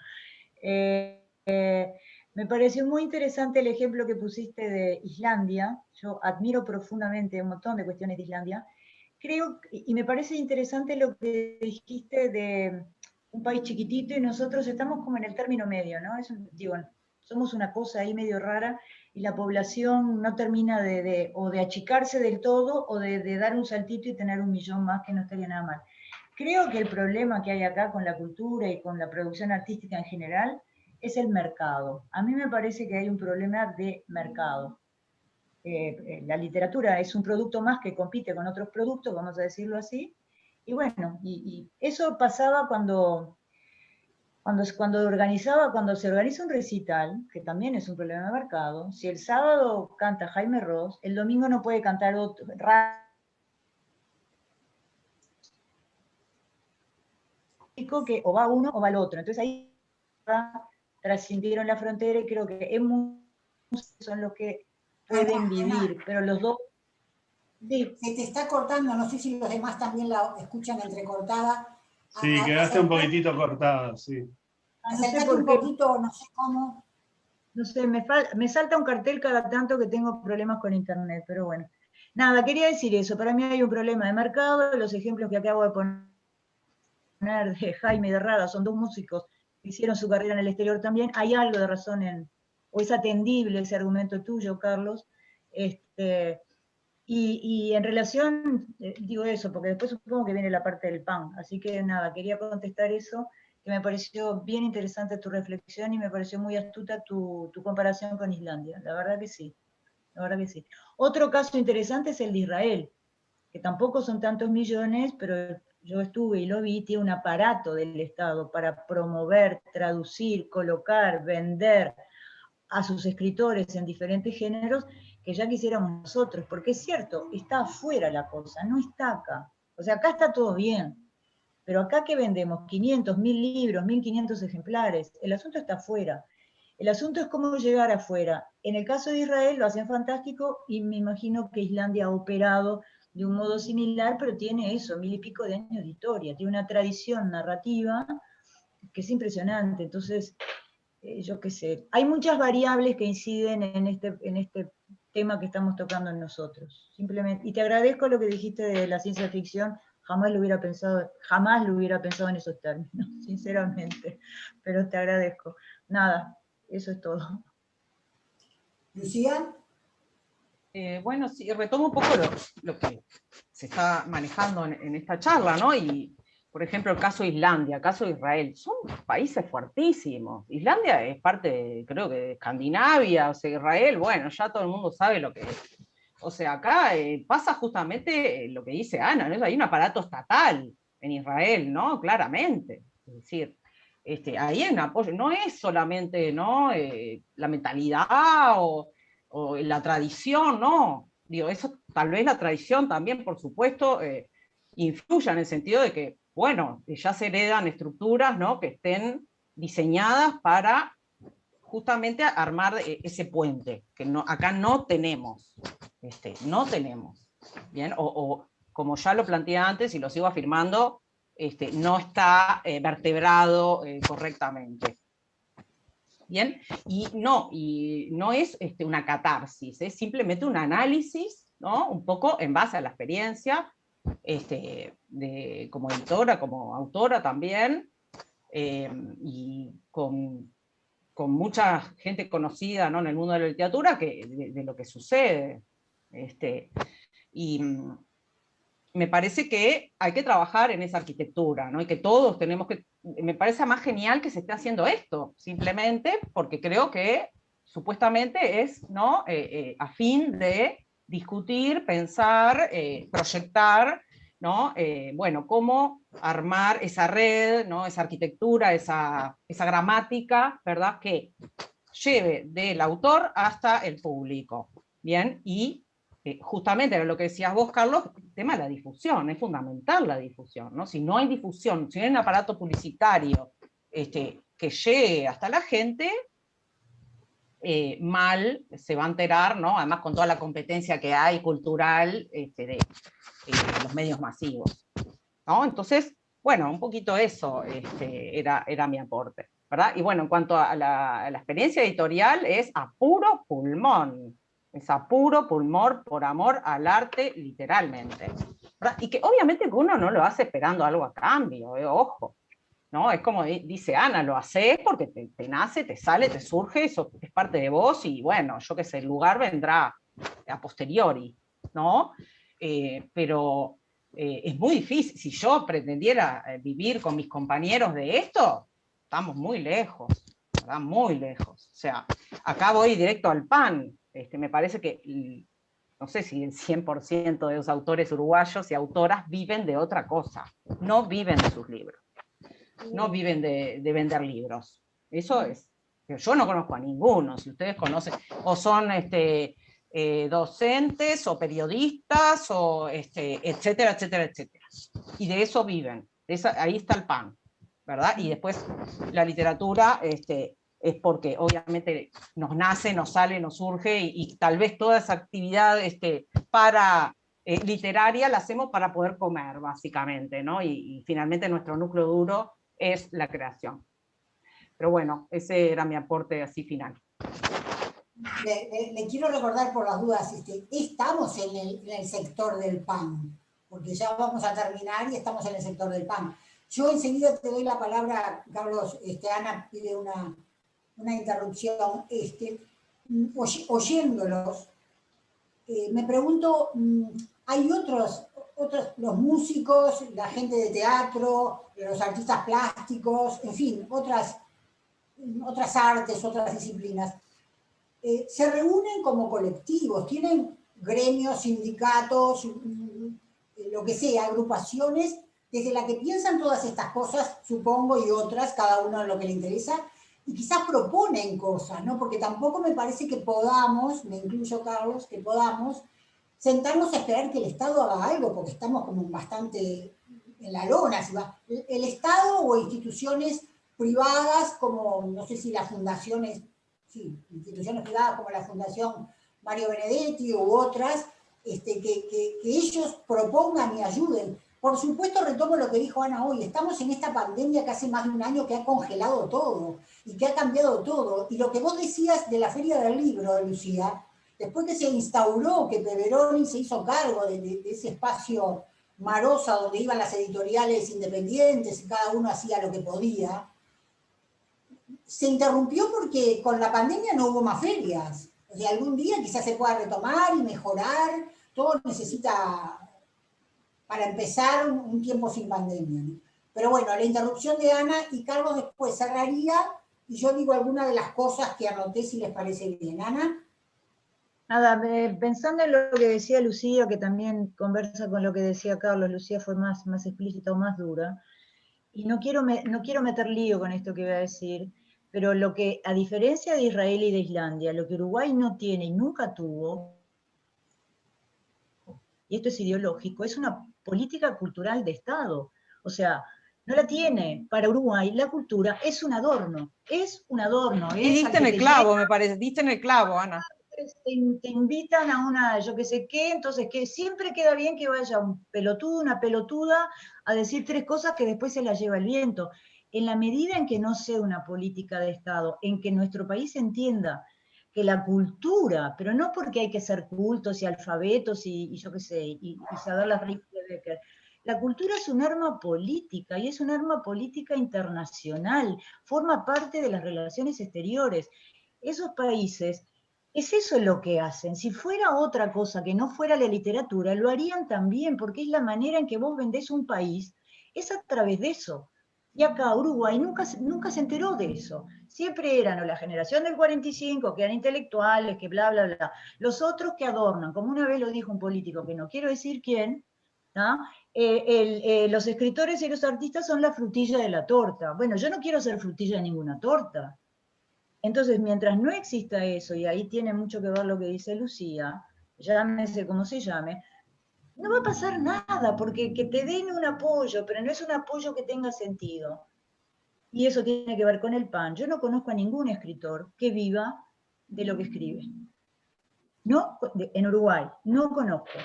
Me pareció muy interesante el ejemplo que pusiste de Islandia. Yo admiro profundamente un montón de cuestiones de Islandia. Creo, y me parece interesante lo que dijiste de un país chiquitito y nosotros estamos como en el término medio, ¿no? Digo, somos una cosa ahí medio rara y la población no termina o de achicarse del todo o de dar un saltito y tener 1 millón más, que no estaría nada mal. Creo que el problema que hay acá con la cultura y con la producción artística en general es el mercado. A mí me parece que hay un problema de mercado. La literatura es un producto más que compite con otros productos, vamos a decirlo así, y bueno, y eso pasaba cuando se organiza un recital, que también es un problema de mercado. Si el sábado canta Jaime Ross, el domingo no puede cantar otro, que o va uno o va el otro. Entonces ahí trascendieron la frontera y creo que son los que pueden vivir, Ana, pero los dos... Sí. se te está cortando, no sé si los demás también la escuchan entrecortada. Sí, quedaste un poquitito cortado, sí. Acércate un poquito, no sé cómo. No sé, me salta un cartel cada tanto que tengo problemas con internet, pero bueno. Nada, quería decir eso, para mí hay un problema de mercado, los ejemplos que acabo de poner de Jaime y de Rada son 2 músicos que hicieron su carrera en el exterior también, hay algo de razón o es atendible ese argumento tuyo, Carlos, y en relación, digo eso, porque después supongo que viene la parte del pan, así que nada, quería contestar eso, que me pareció bien interesante tu reflexión y me pareció muy astuta tu comparación con Islandia. La verdad que sí, la verdad que sí. Otro caso interesante es el de Israel, que tampoco son tantos millones, pero yo estuve y lo vi, tiene un aparato del Estado para promover, traducir, colocar, vender a sus escritores en diferentes géneros, que ya quisiéramos nosotros, porque es cierto, está afuera la cosa, no está acá. O sea, acá está todo bien, pero acá que vendemos 500, 1000 libros, 1500 ejemplares, el asunto está afuera. El asunto es cómo llegar afuera. En el caso de Israel lo hacen fantástico y me imagino que Islandia ha operado de un modo similar, pero tiene eso, 1000 y pico de años de historia, tiene una tradición narrativa que es impresionante. Entonces, yo qué sé, hay muchas variables que inciden en este tema que estamos tocando en nosotros. Simplemente, y te agradezco lo que dijiste de la ciencia ficción, jamás lo hubiera pensado en esos términos, sinceramente, pero te agradezco. Nada, eso es todo. Lucía. Bueno, sí, retomo un poco lo que se está manejando en esta charla, ¿no? Y, por ejemplo, el caso de Islandia, el caso de Israel, son países fuertísimos. Islandia es parte, creo que de Escandinavia, o sea, Israel, bueno, ya todo el mundo sabe lo que es. O sea, acá pasa justamente lo que dice Ana, ¿no? Hay un aparato estatal en Israel, ¿no? Claramente. Es decir, ahí hay un apoyo, no es solamente, ¿no? La mentalidad o la tradición, no. Digo, eso tal vez la tradición también, por supuesto, influya en el sentido de que, bueno, ya se heredan estructuras, ¿no? Que estén diseñadas para justamente armar ese puente, que no, acá no tenemos, no tenemos, ¿bien? O como ya lo planteé antes y lo sigo afirmando, no está vertebrado correctamente. ¿Bien? Y no es una catarsis, es simplemente un análisis, ¿no? Un poco en base a la experiencia, como editora, como autora también, y con mucha gente conocida, ¿no? En el mundo de la literatura de lo que sucede. Y me parece que hay que trabajar en esa arquitectura, ¿no? Y que todos tenemos que, me parece más genial que se esté haciendo esto, simplemente porque creo que supuestamente es, ¿no? A fin de discutir, pensar, proyectar, ¿no? Bueno, cómo armar esa red, ¿no? Esa arquitectura, esa gramática, ¿verdad? Que lleve del autor hasta el público, ¿bien? Y justamente era lo que decías vos, Carlos, el tema de la difusión, es fundamental la difusión, ¿no? Si no hay difusión, si no hay un aparato publicitario que llegue hasta la gente, mal se va a enterar, ¿no? Además con toda la competencia que hay cultural de los medios masivos, ¿no? Entonces, bueno, un poquito eso era mi aporte, ¿verdad? Y bueno, en cuanto a la experiencia editorial, es a puro pulmón, es a puro pulmón por amor al arte, literalmente, ¿verdad? Y que obviamente que uno no lo hace esperando algo a cambio, ojo, ¿no? Es como dice Ana, lo haces porque te nace, te sale, te surge, eso es parte de vos, y bueno, yo qué sé, el lugar vendrá a posteriori, ¿no? Pero es muy difícil. Si yo pretendiera vivir con mis compañeros de esto, estamos muy lejos, ¿verdad? Muy lejos. O sea, acá voy directo al pan. Me parece que, no sé si el 100% de los autores uruguayos y autoras viven de otra cosa, no viven de sus libros, no viven de vender libros. Eso es, yo no conozco a ninguno, si ustedes conocen, o son docentes o periodistas, o etcétera, etcétera, etcétera. Y de eso viven, ahí está el pan, ¿verdad? Y después la literatura es porque obviamente nos nace, nos sale, nos surge, y tal vez toda esa actividad para literaria la hacemos para poder comer, básicamente, ¿no? Y finalmente nuestro núcleo duro es la creación. Pero bueno, ese era mi aporte así final. Le quiero recordar por las dudas, estamos en el sector del pan, porque ya vamos a terminar y estamos en el sector del pan. Yo enseguida te doy la palabra, Carlos. Ana pide una interrupción. Oyéndolos, me pregunto, ¿hay los músicos, la gente de teatro, los artistas plásticos, en fin, otras artes, otras disciplinas, se reúnen como colectivos, tienen gremios, sindicatos, lo que sea, agrupaciones, desde la que piensan todas estas cosas, supongo, y otras, cada uno en lo que le interesa, y quizás proponen cosas, ¿no? Porque tampoco me parece que podamos, me incluyo Carlos, que podamos sentarnos a esperar que el Estado haga algo, porque estamos como bastante en la lona. Si va. El Estado o instituciones privadas, como, no sé si las fundaciones, sí, instituciones privadas como la Fundación Mario Benedetti u otras, que ellos propongan y ayuden. Por supuesto, retomo lo que dijo Ana hoy, estamos en esta pandemia que hace más de un año que ha congelado todo y que ha cambiado todo. Y lo que vos decías de la Feria del Libro, Lucía, después que se instauró, que Peveroni se hizo cargo de ese espacio Marosa donde iban las editoriales independientes y cada uno hacía lo que podía, se interrumpió porque con la pandemia no hubo más ferias. O sea, algún día quizás se pueda retomar y mejorar, todo necesita, para empezar, un tiempo sin pandemia, ¿no? Pero bueno, la interrupción de Ana y Carlos después cerraría y yo digo algunas de las cosas que anoté si les parece bien. Ana. Nada, pensando en lo que decía Lucía, que también conversa con lo que decía Carlos, Lucía fue más explícita o más dura, y no quiero meter lío con esto que voy a decir, pero lo que, a diferencia de Israel y de Islandia, lo que Uruguay no tiene y nunca tuvo, y esto es ideológico, es una política cultural de Estado. O sea, no la tiene. Para Uruguay la cultura es un adorno, Y diste en el clavo, me parece, diste en el clavo, Ana. Te invitan a una, yo qué sé qué, entonces que siempre queda bien que vaya un pelotudo, una pelotuda, a decir 3 cosas que después se las lleva el viento. En la medida en que no sea una política de Estado, en que nuestro país entienda que la cultura, pero no porque hay que ser cultos y alfabetos y yo qué sé, y saber las reglas de Becker, la cultura es un arma política y es un arma política internacional, forma parte de las relaciones exteriores. Esos países, es eso lo que hacen. Si fuera otra cosa que no fuera la literatura, lo harían también, porque es la manera en que vos vendés un país, es a través de eso. Y acá Uruguay nunca se enteró de eso. Siempre eran o la generación del 45, que eran intelectuales, que bla, bla, bla. Los otros que adornan, como una vez lo dijo un político, que no quiero decir quién, ¿no? Los escritores y los artistas son la frutilla de la torta. Bueno, yo no quiero ser frutilla de ninguna torta. Entonces, mientras no exista eso, y ahí tiene mucho que ver lo que dice Lucía, llámese como se llame, no va a pasar nada, porque que te den un apoyo, pero no es un apoyo que tenga sentido. Y eso tiene que ver con el PAN. Yo no conozco a ningún escritor que viva de lo que escribe. No, en Uruguay, no conozco.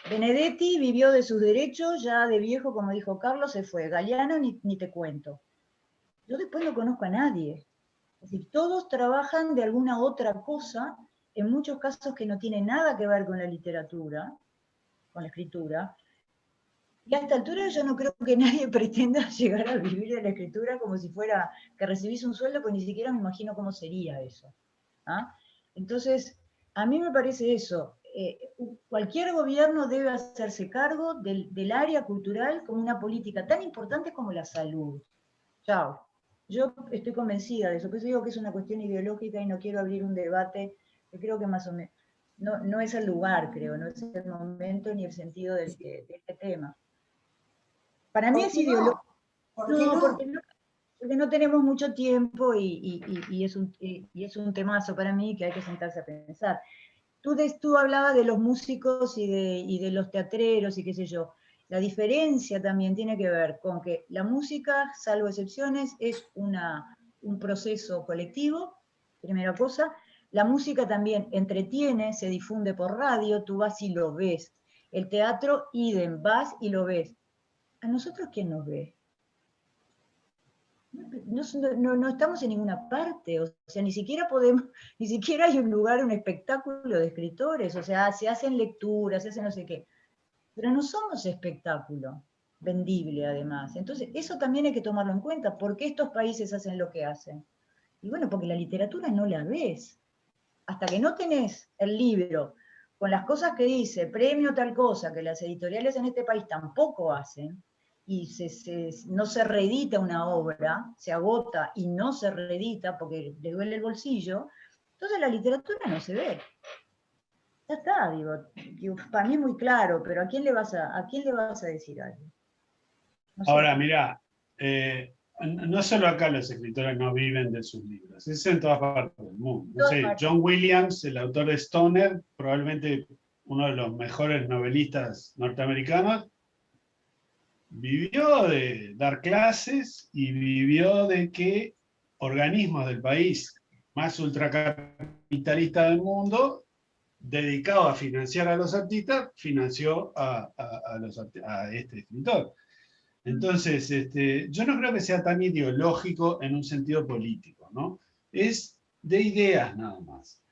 Benedetti vivió de sus derechos, ya de viejo, como dijo Carlos, se fue. Galeano, ni te cuento. Yo después no conozco a nadie. Es decir, todos trabajan de alguna otra cosa, en muchos casos que no tiene nada que ver con la literatura, con la escritura. Y a esta altura yo no creo que nadie pretenda llegar a vivir de la escritura como si fuera que recibís un sueldo, pues ni siquiera me imagino cómo sería eso. ¿Ah? Entonces, a mí me parece eso. Cualquier gobierno debe hacerse cargo del área cultural como una política tan importante como la salud. Chao. Yo estoy convencida de eso, por eso digo que es una cuestión ideológica y no quiero abrir un debate, que creo que más o menos no es el lugar, creo, no es el momento ni el sentido de este tema. Para mí es ideológico. ¿Por qué no? Porque no tenemos mucho tiempo y es un temazo para mí que hay que sentarse a pensar. Tú hablabas de los músicos y de los teatreros y qué sé yo. La diferencia también tiene que ver con que la música, salvo excepciones, es un proceso colectivo, primera cosa. La música también entretiene, se difunde por radio, tú vas y lo ves. El teatro, idem, vas y lo ves. ¿A nosotros quién nos ve? No estamos en ninguna parte, o sea, ni siquiera hay un lugar, un espectáculo de escritores, o sea, se hacen lecturas, se hacen no sé qué, pero no somos espectáculo, vendible además. Entonces, eso también hay que tomarlo en cuenta, ¿por qué estos países hacen lo que hacen? Y bueno, porque la literatura no la ves. Hasta que no tenés el libro con las cosas que dice, premio tal cosa, que las editoriales en este país tampoco hacen, y no se reedita una obra, se agota y no se reedita porque le duele el bolsillo, entonces la literatura no se ve. Ya está, digo, para mí es muy claro, pero ¿a quién le vas a decir algo? No sé. Ahora, mirá, no solo acá los escritores no viven de sus libros, es en todas partes del mundo. No sé, John Williams, el autor de Stoner, probablemente uno de los mejores novelistas norteamericanos, vivió de dar clases y vivió de que organismos del país más ultracapitalista del mundo, dedicado a financiar a los artistas, financió a este escritor. Entonces, yo no creo que sea tan ideológico en un sentido político, ¿no? Es de ideas nada más.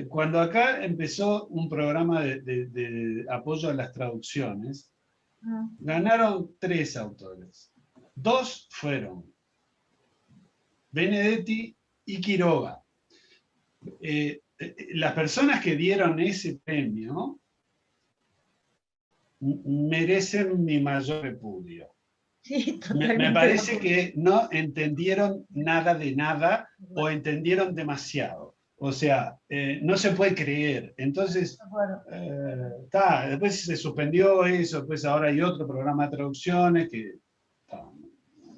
Cuando acá empezó un programa de apoyo a las traducciones, ganaron 3 autores. 2 fueron Benedetti y Quiroga. Las personas que dieron ese premio merecen mi mayor repudio. Sí, me parece que no entendieron nada de nada o entendieron demasiado. O sea, no se puede creer. Entonces, después se suspendió eso, después ahora hay otro programa de traducciones que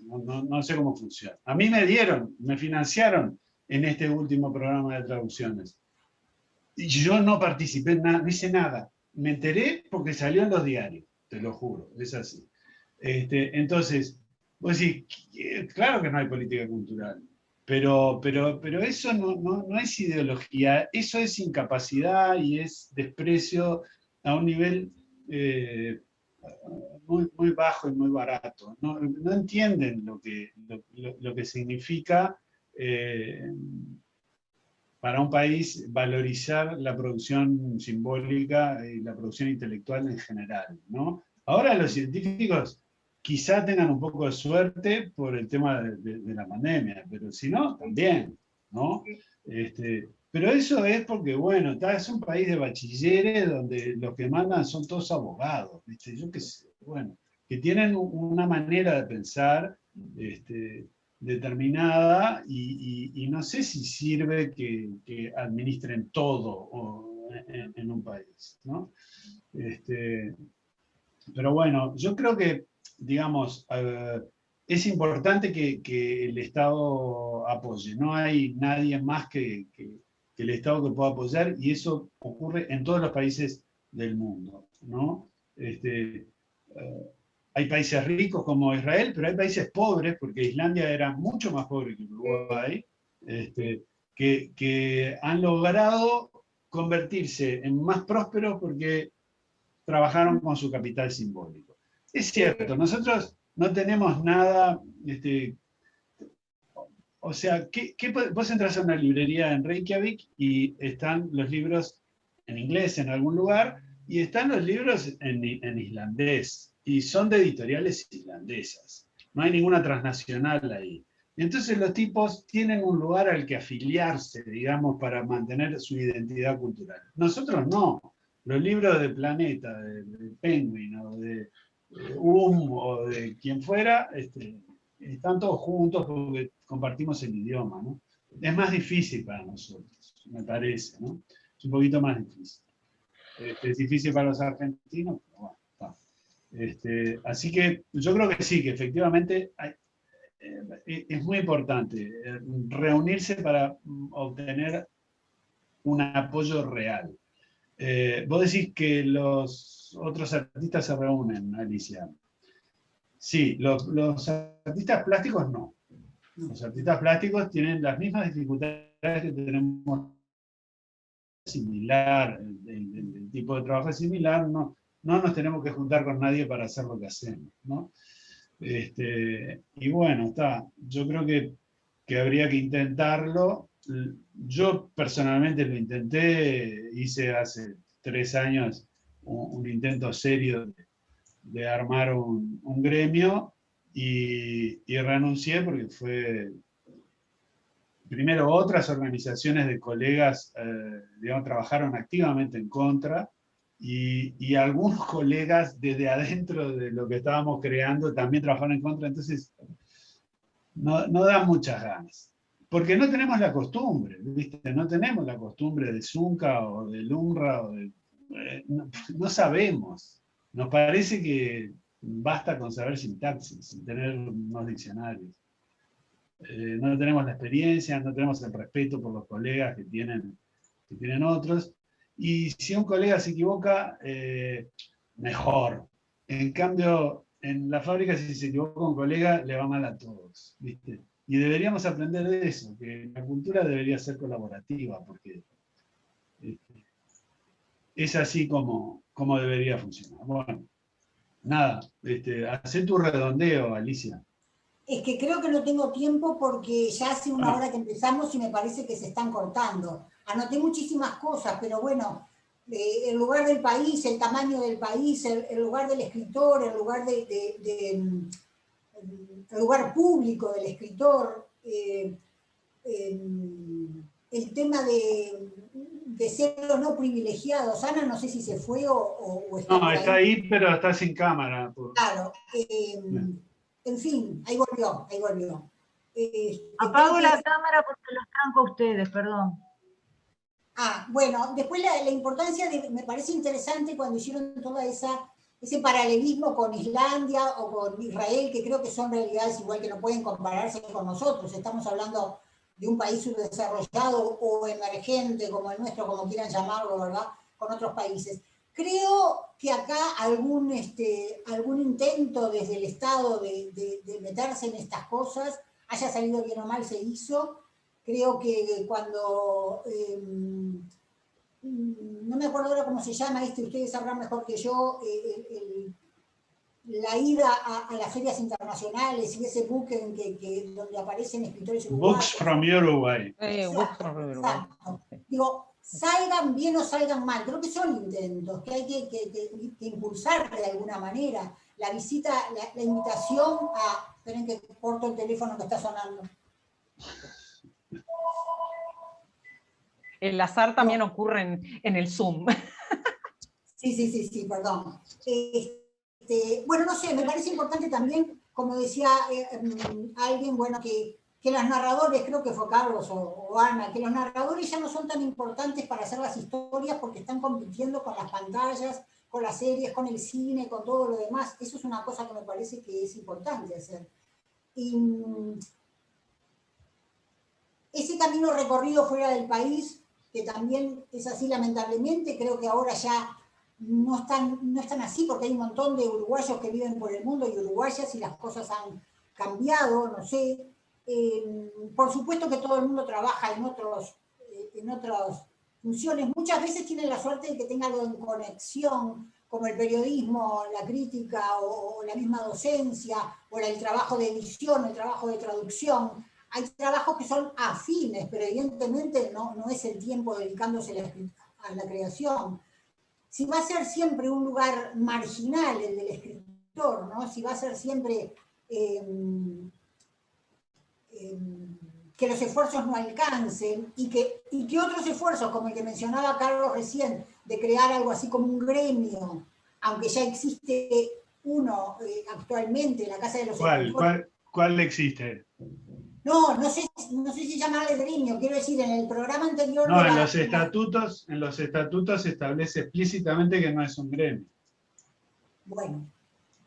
no sé cómo funciona. A mí me financiaron en este último programa de traducciones. Y yo no participé en nada, no hice nada. Me enteré porque salió en los diarios, te lo juro, es así. Entonces, vos decís, claro que no hay política cultural, pero eso no es ideología, eso es incapacidad y es desprecio a un nivel muy, muy bajo y muy barato. No entienden lo que significa para un país valorizar la producción simbólica y la producción intelectual en general, ¿no? Ahora los científicos quizá tengan un poco de suerte por el tema de la pandemia, pero si no, también, ¿no? Pero eso es porque, bueno, es un país de bachilleres donde los que mandan son todos abogados, ¿viste? Yo qué sé, bueno, que tienen una manera de pensar determinada y no sé si sirve que administren todo en un país, ¿no? Pero bueno, yo creo que, digamos, es importante que el Estado apoye. No hay nadie más que el Estado que pueda apoyar y eso ocurre en todos los países del mundo, ¿no? Hay países ricos como Israel, pero hay países pobres, porque Islandia era mucho más pobre que Uruguay, que han logrado convertirse en más prósperos porque trabajaron con su capital simbólico. Es cierto, nosotros no tenemos nada, o sea, vos entras a una librería en Reykjavik y están los libros en inglés en algún lugar y están los libros en islandés y son de editoriales islandesas. No hay ninguna transnacional ahí. Y entonces los tipos tienen un lugar al que afiliarse, digamos, para mantener su identidad cultural. Nosotros no. Los libros de Planeta, de Penguin o de o de quien fuera, están todos juntos porque compartimos el idioma, ¿no? Es más difícil para nosotros, me parece, ¿no? Es un poquito más difícil. Es difícil para los argentinos, pero bueno, está. Así que yo creo que sí, que efectivamente es muy importante reunirse para obtener un apoyo real. Vos decís que los otros artistas se reúnen, Alicia. Sí, los artistas plásticos no. Los artistas plásticos tienen las mismas dificultades que tenemos similar, el tipo de trabajo es similar, no nos tenemos que juntar con nadie para hacer lo que hacemos, ¿no? Y bueno, yo creo que habría que intentarlo. Yo personalmente lo intenté, hice hace 3 años un intento serio de armar un gremio y renuncié porque primero otras organizaciones de colegas, digamos, trabajaron activamente en contra, y algunos colegas desde adentro de lo que estábamos creando también trabajaron en contra, entonces no da muchas ganas. Porque no tenemos la costumbre, ¿viste? No tenemos la costumbre de Zunca o del UNRWA, no sabemos. Nos parece que basta con saber sintaxis, sin tener unos diccionarios. No tenemos la experiencia, no tenemos el respeto por los colegas que tienen otros. Y si un colega se equivoca, mejor. En cambio, en la fábrica, si se equivoca un colega, le va mal a todos, ¿viste? Y deberíamos aprender de eso, que la cultura debería ser colaborativa, porque es así como debería funcionar. Bueno, nada, hacé tu redondeo, Alicia. Es que creo que no tengo tiempo porque ya hace una hora que empezamos y me parece que se están cortando. Anoté muchísimas cosas, pero bueno, el lugar del país, el tamaño del país, el lugar del escritor, el lugar el lugar público del escritor, el tema de ser o no privilegiados. Ana, no sé si se fue o está. No, está ahí, pero está sin cámara. Claro. En fin, ahí volvió. Apago la cámara porque los tranco a ustedes, perdón. Bueno, después la importancia me parece interesante cuando hicieron toda ese paralelismo con Islandia o con Israel, que creo que son realidades igual que no pueden compararse con nosotros. Estamos hablando de un país subdesarrollado o emergente, como el nuestro, como quieran llamarlo, ¿verdad?, con otros países. Creo que acá algún intento desde el Estado de meterse en estas cosas, haya salido bien o mal, se hizo. Creo que cuando, no me acuerdo ahora cómo se llama, ustedes sabrán mejor que yo, la ida a las ferias internacionales y ese book donde aparecen escritores uruguayos. Books from Uruguay. Books from Uruguay. Digo, salgan bien o salgan mal, creo que son intentos, que hay que impulsar de alguna manera. La visita, la invitación a... Esperen que corto el teléfono que está sonando. El azar también ocurre en el Zoom. Sí, perdón. Bueno, no sé, me parece importante también, como decía alguien, bueno, que los narradores, creo que fue Carlos o Ana, que los narradores ya no son tan importantes para hacer las historias porque están compitiendo con las pantallas, con las series, con el cine, con todo lo demás. Eso es una cosa que me parece que es importante hacer. Y ese camino recorrido fuera del país, que también es así lamentablemente, creo que ahora ya no están así, porque hay un montón de uruguayos que viven por el mundo y uruguayas y las cosas han cambiado, no sé. Por supuesto que todo el mundo trabaja en otras funciones. Muchas veces tienen la suerte de que tenga algo en conexión, como el periodismo, la crítica o la misma docencia, o el trabajo de edición, el trabajo de traducción. Hay trabajos que son afines, pero evidentemente no es el tiempo dedicándose a la creación. Si va a ser siempre un lugar marginal el del escritor, ¿no? Si va a ser siempre que los esfuerzos no alcancen y que otros esfuerzos, como el que mencionaba Carlos recién, de crear algo así como un gremio, aunque ya existe uno actualmente en la Casa de los Escritores. ¿Cuál existe? No sé si llamarle gremio, quiero decir, en el programa anterior... No, en los estatutos se establece explícitamente que no es un gremio. Bueno,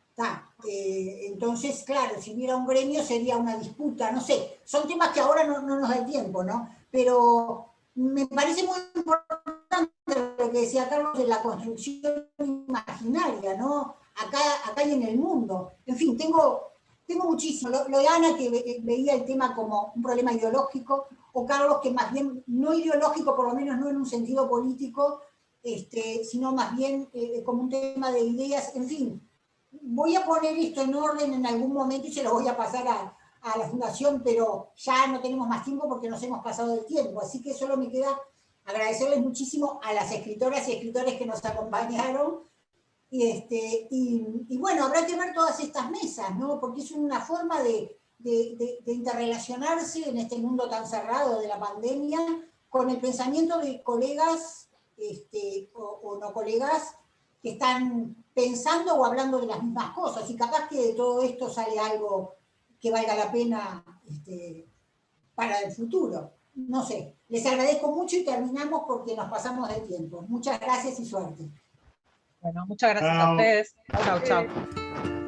está. Entonces, claro, si hubiera un gremio sería una disputa, no sé. Son temas que ahora no nos da el tiempo, ¿no? Pero me parece muy importante lo que decía Carlos de la construcción imaginaria, ¿no? Acá y en el mundo. En fin, tengo muchísimo. Lo de Ana, que veía el tema como un problema ideológico, o Carlos, que más bien no ideológico, por lo menos no en un sentido político, sino más bien como un tema de ideas. En fin, voy a poner esto en orden en algún momento y se lo voy a pasar a la Fundación, pero ya no tenemos más tiempo porque nos hemos pasado del tiempo. Así que solo me queda agradecerles muchísimo a las escritoras y escritores que nos acompañaron. Y bueno, habrá que ver todas estas mesas, ¿no? Porque es una forma de de interrelacionarse en este mundo tan cerrado de la pandemia con el pensamiento de colegas o no colegas que están pensando o hablando de las mismas cosas, y capaz que de todo esto sale algo que valga la pena para el futuro. No sé, les agradezco mucho y terminamos porque nos pasamos de tiempo. Muchas gracias y suerte. Bueno, muchas gracias a Chao. ustedes. Chao, chao.